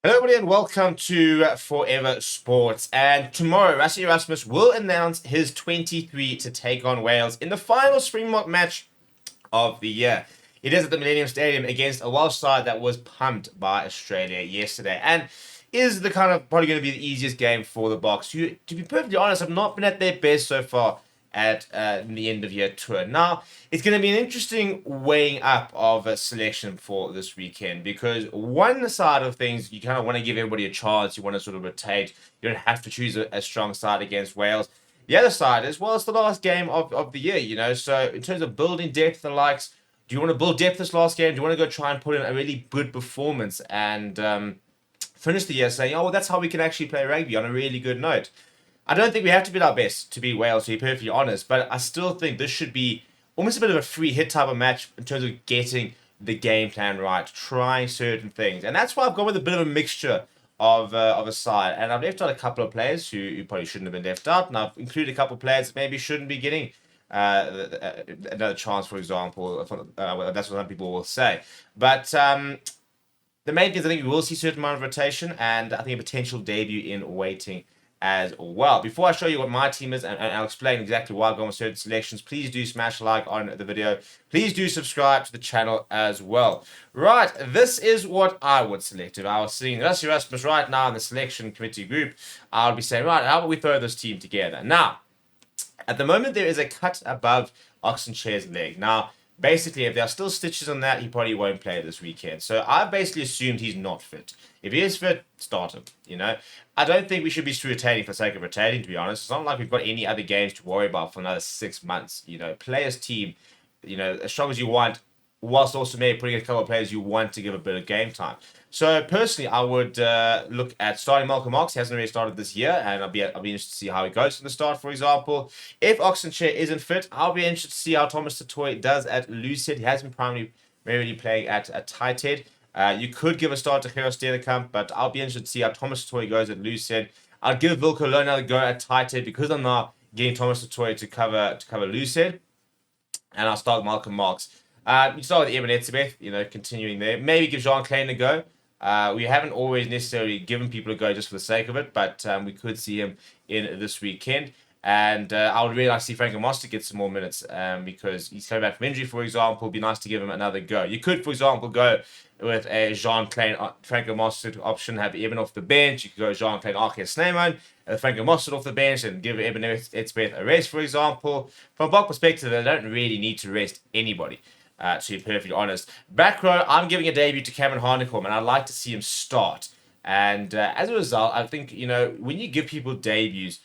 Hello, everybody, and welcome to Forever Sports. And tomorrow, RASSIE ERASMUS will announce his 23 to take on Wales in the final Springbok match of the year. It is at the Millennium Stadium against a Welsh side that was pumped by Australia yesterday, and is the kind of probably going to be the easiest game for the Boks. To be perfectly honest, have not been at their best so far at the end of year tour. Now, it's going to be an interesting weighing up of a selection for this weekend because one side of things, you kind of want to give everybody a chance. You want to sort of rotate. You don't have to choose a strong side against Wales. The other side is, well, it's the last game of the year, So in terms of building depth and likes, do you want to build depth this last game? Do you want to go try and put in a really good performance and finish the year saying, oh, well, that's how we can actually play rugby on a really good note? I don't think we have to be our best to beat Wales, to be perfectly honest, but I still think this should be almost a bit of a free hit type of match in terms of getting the game plan right, trying certain things. And that's why I've gone with a bit of a mixture of a side. And I've left out a couple of players who probably shouldn't have been left out, and I've included a couple of players that maybe shouldn't be getting another chance, for example. That's what some people will say. But the main thing is I think we will see a certain amount of rotation, and I think a potential debut in waiting as well. Before I show you what my team is, and I'll explain exactly why I've gone with certain selections, please do smash a like on the video. Please do subscribe to the channel as well. Right, this is what I would select. If I was seeing RASSIE ERASMUS right now in the selection committee group, I would be saying, right, how about we throw this team together? Now, at the moment, there is a cut above Oxenchair's leg. Now, basically, if there are still stitches on that, he probably won't play this weekend. So I basically assumed he's not fit. If he is fit, start him, I don't think we should be rotating for the sake of rotating, to be honest. It's not like we've got any other games to worry about for another 6 months. Play as team, as strong as you want, whilst also maybe putting a couple of players you want to give a bit of game time. So personally, I would look at starting Malcolm Marx. He hasn't really started this year, and I'll be interested to see how he goes from the start. For example, if Oxenchair isn't fit, I'll be interested to see how Thomas Tatoy does at loose head. He has been primarily playing at tight head. You could give a start to Gerard Sternekamp, but I'll be interested to see how Thomas Tatoy goes at loose head. I'll give Wilco Low another go at tight head because I'm not getting Thomas Tatoy to cover loose head, and I'll start Malcolm Marx. You start with Eben Etzebeth, continuing there. Maybe give Jean Klein a go. We haven't always necessarily given people a go just for the sake of it, but we could see him in this weekend. And I would really like to see Franco Moster get some more minutes because he's coming back from injury, for example. It'd be nice to give him another go. You could, for example, go with a Jean Klein Franco Moster option, have Eben off the bench. You could go Jean Klein Arke Snyman, Franco Moster off the bench, and give Eben Etzebeth a rest, for example. From a Bok perspective, they don't really need to rest anybody. To be perfectly honest. Back row, I'm giving a debut to Cameron Hanekom, and I'd like to see him start. And as a result, I think, when you give people debuts,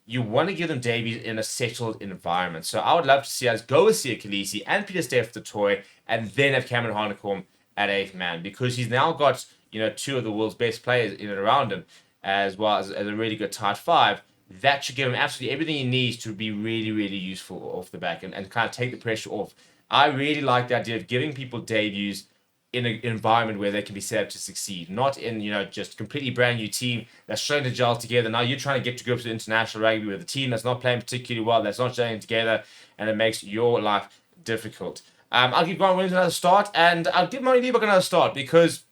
you want to give them debuts in a settled environment. So I would love to see us go with Sia Khaleesi and Pieter-Steph du Toit, and then have Cameron Hanekom at 8th man, because he's now got, two of the world's best players in and around him, as well as a really good tight 5. That should give him absolutely everything he needs to be really, really useful off the back and kind of take the pressure off. I really like the idea of giving people debuts in an environment where they can be set up to succeed, not in, just completely brand new team that's trying to gel together. Now you're trying to get to grips with international rugby with a team that's not playing particularly well, that's not gelling together, and it makes your life difficult. I'll give Grant Williams another start, and I'll give Murray Liebach another start because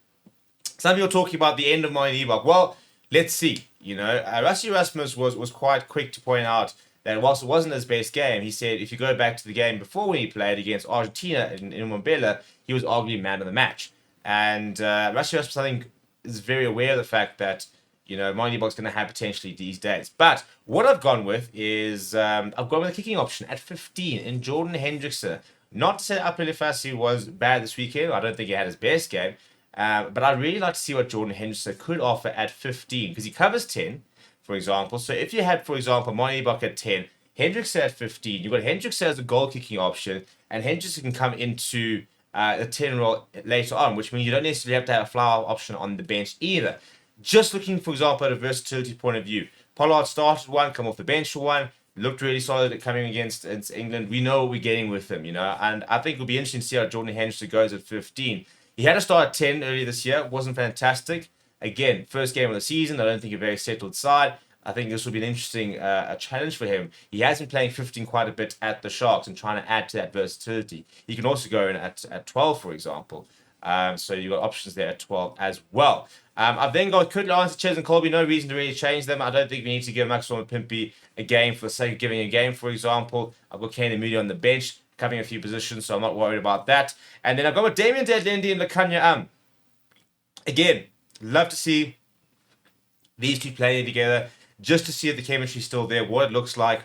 some people are talking about the end of Murray Liebach. Well, let's see. RASSIE ERASMUS was quite quick to point out that whilst it wasn't his best game, he said if you go back to the game before when he played against Argentina in Mbombela, he was arguably man of the match. And RASSIE ERASMUS, I think, is very aware of the fact that, Murray Liebach's going to have potentially these days. But what I've gone with is, I've gone with a kicking option at 15 in Jordan Hendrickse. Not to say that Apele Fassi was bad this weekend. I don't think he had his best game. But I'd really like to see what Jordan Hendrickse could offer at 15, because he covers 10, for example. So if you had, for example, Murray Liebach at 10, Hendrickse at 15, you've got Hendrickse as a goal kicking option, and Hendrickse can come into a 10 role later on, which means you don't necessarily have to have a flower option on the bench either. Just looking, for example, at a versatility point of view. Pollard started one, come off the bench for one, looked really solid at coming against England. We know what we're getting with him, and I think it'll be interesting to see how Jordan Hendrickse goes at 15. He had a start at 10 earlier this year, wasn't fantastic. Again, first game of the season, I don't think a very settled side. I think this will be an interesting a challenge for him. He has been playing 15 quite a bit at the Sharks and trying to add to that versatility. He can also go in at 12, for example. So you've got options there at 12 as well. I've then got Kurt Lawrence, Ches and Colby. No reason to really change them. I don't think we need to give Maxwell and Pimpy a game for the sake of giving a game, for example. I've got Kane and Moody on the bench, covering a few positions, so I'm not worried about that. And then I've got with Damien Deadlindy and Lakanya Again, love to see these two playing together, just to see if the chemistry is still there, what it looks like.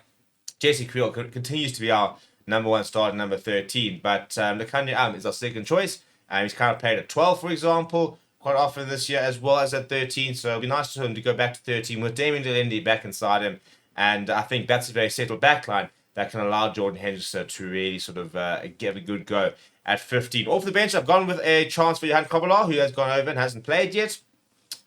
Jesse Creel continues to be our number one starter, number 13, but Lakanya is our second choice. He's kind of played at 12, for example, quite often this year, as well as at 13. So it'll be nice for him to go back to 13 with Damien Delendy back inside him. And I think that's a very settled backline that can allow Jordan Henderson to really sort of give a good go at 15. Off the bench, I've gone with a chance for Johan Kobbelaar, who has gone over and hasn't played yet.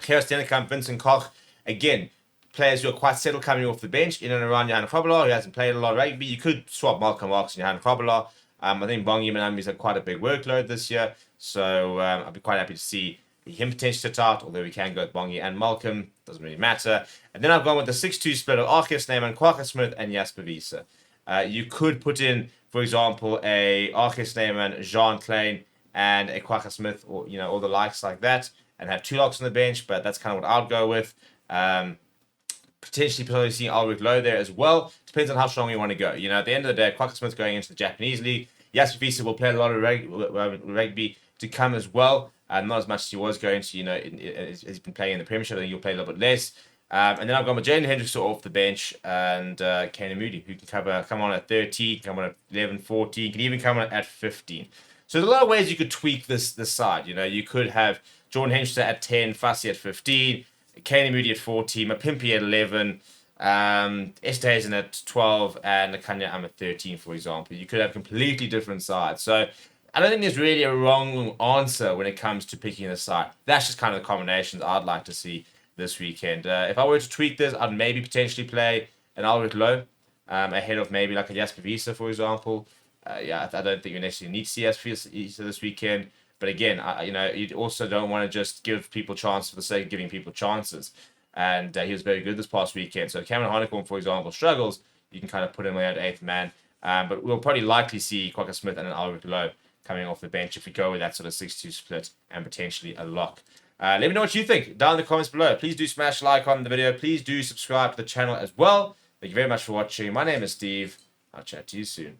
Gerard Stennekamp, Vincent Koch, again, players who are quite settled coming off the bench in and around Johan Kobbelaar, who hasn't played a lot of rugby. You could swap Malcolm Marx and Johan Kobbelaar. I think Bongi Manambi's had quite a big workload this year, so I'll be quite happy to see him potentially sit out, although we can go with Bongi and Malcolm. Doesn't really matter. And then I've gone with the 6-2 split of Arceus Neyman, Kwagga Smith, and Jasper Wiese. You could put in, for example, a Arceus Neyman, Jean Klein, and a Kwagga Smith, or all the likes like that, and have two locks on the bench, but that's kind of what I'll go with. Potentially seeing Ulrich Lowe there as well. Depends on how strong you want to go. At the end of the day, Kwagga Smith's going into the Japanese league. Jasper Wiese will play a lot of rugby to come as well. Not as much as he was going to, he's been playing in the Premiership. I think he'll play a little bit less. And then I've gone with Jalen Hendrickson off the bench and Kane Moody, who can come on at 13, come on at 11, 14, can even come on at 15. So there's a lot of ways you could tweak this side. You could have Jordan Henderson at 10, Fussy at 15, Kane Moody at 14, Mapimpi at 11, Esterhazen at 12, and Lakanya at 13, for example. You could have completely different sides. So I don't think there's really a wrong answer when it comes to picking a side. That's just kind of the combinations I'd like to see this weekend. If I were to tweak this, I'd maybe potentially play an Ulrich Lowe ahead of maybe like a Jasper Wiese, for example. I don't think you necessarily need to see Jasper Wiese this weekend. But again, you also don't want to just give people chances for the sake of giving people chances. And he was very good this past weekend. So if Cameron Honeycomb, for example, struggles, you can kind of put him at 8th man. But we'll probably likely see Kwagga Smith and an Ulrich Lowe coming off the bench if we go with that sort of 6-2 split and potentially a lock. Let me know what you think down in the comments below. Please do smash like on the video. Please do subscribe to the channel as well. Thank you very much for watching. My name is Steve. I'll chat to you soon.